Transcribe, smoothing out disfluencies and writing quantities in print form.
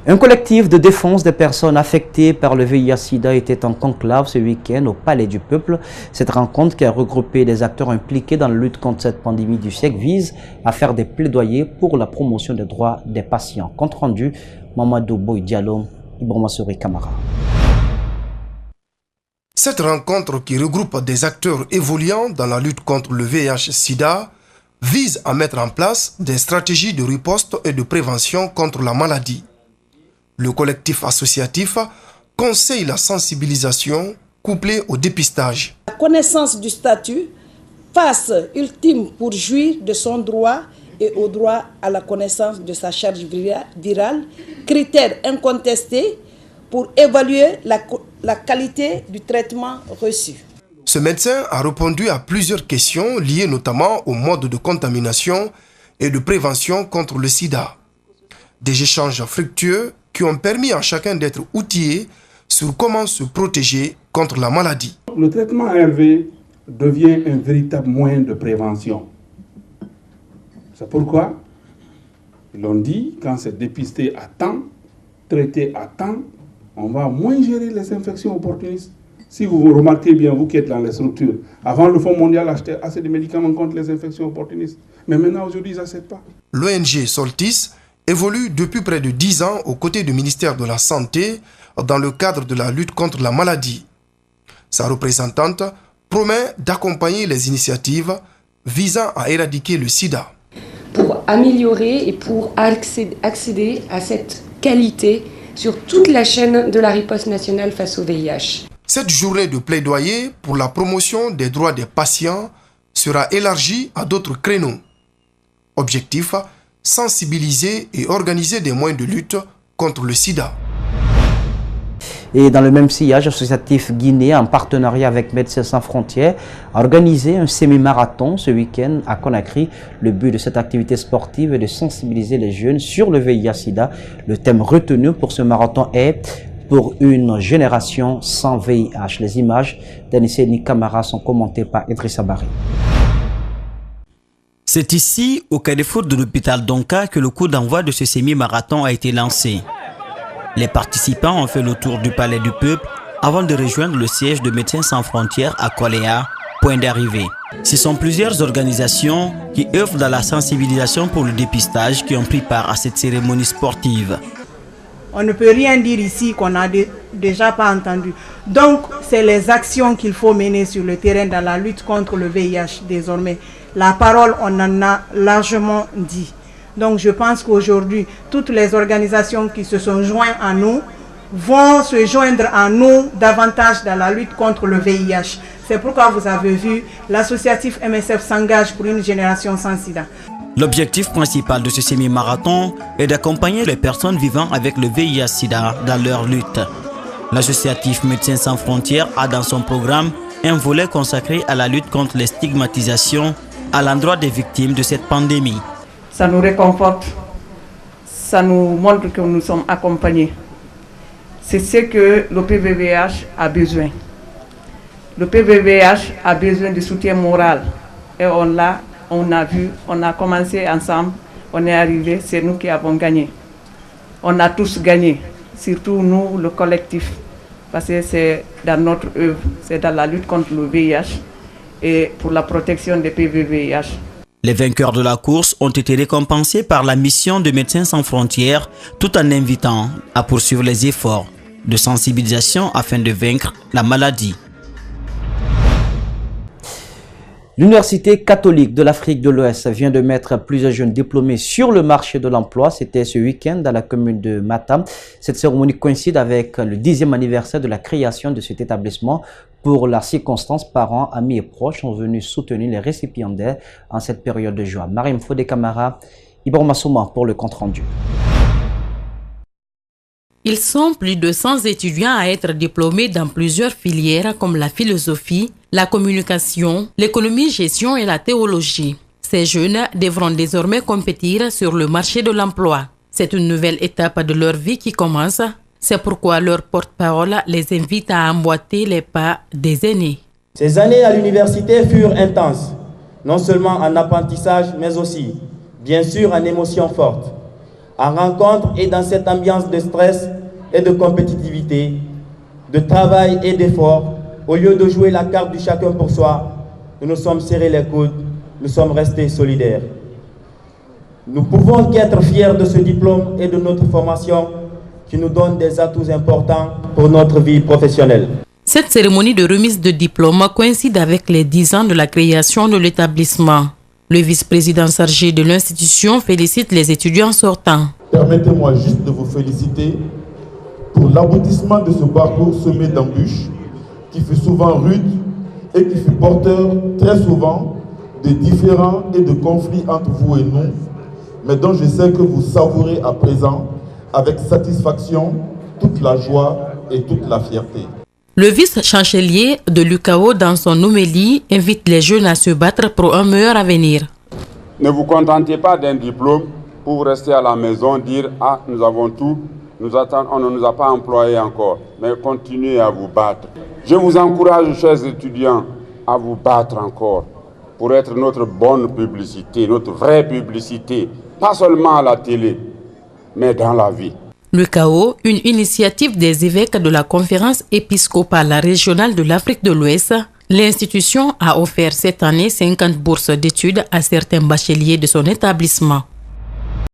Un collectif de défense des personnes affectées par le VIH-Sida était en conclave ce week-end au Palais du Peuple. Cette rencontre qui a regroupé les acteurs impliqués dans la lutte contre cette pandémie du siècle vise à faire des plaidoyers pour la promotion des droits des patients. Compte rendu, Mamadou Boy Diallo, Ibrahima Souri Kamara. Cette rencontre qui regroupe des acteurs évoluant dans la lutte contre le VIH-Sida vise à mettre en place des stratégies de riposte et de prévention contre la maladie. Le collectif associatif conseille la sensibilisation couplée au dépistage. La connaissance du statut, passe ultime pour jouir de son droit et au droit à la connaissance de sa charge virale, critère incontesté pour évaluer la qualité du traitement reçu. Ce médecin a répondu à plusieurs questions liées notamment au mode de contamination et de prévention contre le sida. Des échanges fructueux qui ont permis à chacun d'être outillé sur comment se protéger contre la maladie. Le traitement ARV devient un véritable moyen de prévention. C'est pourquoi, ils l'ont dit, quand c'est dépisté à temps, traité à temps, on va moins gérer les infections opportunistes. Si vous remarquez bien, vous qui êtes dans les structures, avant le Fonds mondial achetait assez de médicaments contre les infections opportunistes. Mais maintenant, aujourd'hui, ils n'achètent pas. L'ONG Soltis évolue depuis près de 10 ans aux côtés du ministère de la Santé dans le cadre de la lutte contre la maladie. Sa représentante promet d'accompagner les initiatives visant à éradiquer le sida. Pour améliorer et pour accéder à cette qualité sur toute la chaîne de la riposte nationale face au VIH. Cette journée de plaidoyer pour la promotion des droits des patients sera élargie à d'autres créneaux. Objectif, sensibiliser et organiser des moyens de lutte contre le sida. Et dans le même sillage, l'associatif guinéen, en partenariat avec Médecins sans frontières, a organisé un semi-marathon ce week-end à Conakry. Le but de cette activité sportive est de sensibiliser les jeunes sur le VIH-Sida. Le thème retenu pour ce marathon est « Pour une génération sans VIH ». Les images d'Anissé Kamara sont commentées par Idrissa Barry. C'est ici, au carrefour de l'hôpital Donka, que le coup d'envoi de ce semi-marathon a été lancé. Les participants ont fait le tour du Palais du Peuple avant de rejoindre le siège de Médecins sans frontières à Koléa, point d'arrivée. Ce sont plusieurs organisations qui œuvrent dans la sensibilisation pour le dépistage qui ont pris part à cette cérémonie sportive. On ne peut rien dire ici qu'on n'a déjà pas entendu. Donc, c'est les actions qu'il faut mener sur le terrain dans la lutte contre le VIH désormais. La parole, on en a largement dit. Donc je pense qu'aujourd'hui, toutes les organisations qui se sont jointes à nous vont se joindre à nous davantage dans la lutte contre le VIH. C'est pourquoi vous avez vu, l'associatif MSF s'engage pour une génération sans sida. L'objectif principal de ce semi-marathon est d'accompagner les personnes vivant avec le VIH-Sida dans leur lutte. L'associatif Médecins sans frontières a dans son programme un volet consacré à la lutte contre les stigmatisations à l'endroit des victimes de cette pandémie. Ça nous réconforte, ça nous montre que nous sommes accompagnés. C'est ce que le PVVH a besoin. Le PVVH a besoin de soutien moral. Et on a vu, on a commencé ensemble, on est arrivé, c'est nous qui avons gagné. On a tous gagné, surtout nous, le collectif. Parce que c'est dans notre œuvre, c'est dans la lutte contre le VIH et pour la protection des PVVH. Les vainqueurs de la course ont été récompensés par la mission de Médecins sans frontières tout en invitant à poursuivre les efforts de sensibilisation afin de vaincre la maladie. L'Université catholique de l'Afrique de l'Ouest vient de mettre plusieurs jeunes diplômés sur le marché de l'emploi. C'était ce week-end dans la commune de Matam. Cette cérémonie coïncide avec le 10e anniversaire de la création de cet établissement. Pour la circonstance, parents, amis et proches sont venus soutenir les récipiendaires en cette période de joie. Marim Fodé Kamara, Ibrahima Souma pour le compte-rendu. Ils sont plus de 100 étudiants à être diplômés dans plusieurs filières comme la philosophie, la communication, l'économie-gestion et la théologie. Ces jeunes devront désormais compétir sur le marché de l'emploi. C'est une nouvelle étape de leur vie qui commence. C'est pourquoi leur porte-parole les invite à emboîter les pas des aînés. Ces années à l'université furent intenses, non seulement en apprentissage, mais aussi, bien sûr, en émotions fortes. en rencontre et dans cette ambiance de stress et de compétitivité, de travail et d'effort, au lieu de jouer la carte du chacun pour soi, nous nous sommes serrés les coudes, nous sommes restés solidaires. Nous pouvons qu'être fiers de ce diplôme et de notre formation qui nous donne des atouts importants pour notre vie professionnelle. Cette cérémonie de remise de diplôme coïncide avec les 10 ans de la création de l'établissement. Le vice-président chargé de l'institution félicite les étudiants sortants. Permettez-moi juste de vous féliciter pour l'aboutissement de ce parcours semé d'embûches qui fut souvent rude et qui fut porteur très souvent de différends et de conflits entre vous et nous, mais dont je sais que vous savourez à présent avec satisfaction toute la joie et toute la fierté. Le vice-chancelier de l'UCAO, dans son homélie, invite les jeunes à se battre pour un meilleur avenir. Ne vous contentez pas d'un diplôme pour rester à la maison, dire « Ah, nous avons tout, on ne nous a pas employés encore », mais continuez à vous battre. Je vous encourage, chers étudiants, à vous battre encore pour être notre bonne publicité, notre vraie publicité, pas seulement à la télé, mais dans la vie. L'UCAO, une initiative des évêques de la conférence épiscopale régionale de l'Afrique de l'Ouest, l'institution a offert cette année 50 bourses d'études à certains bacheliers de son établissement.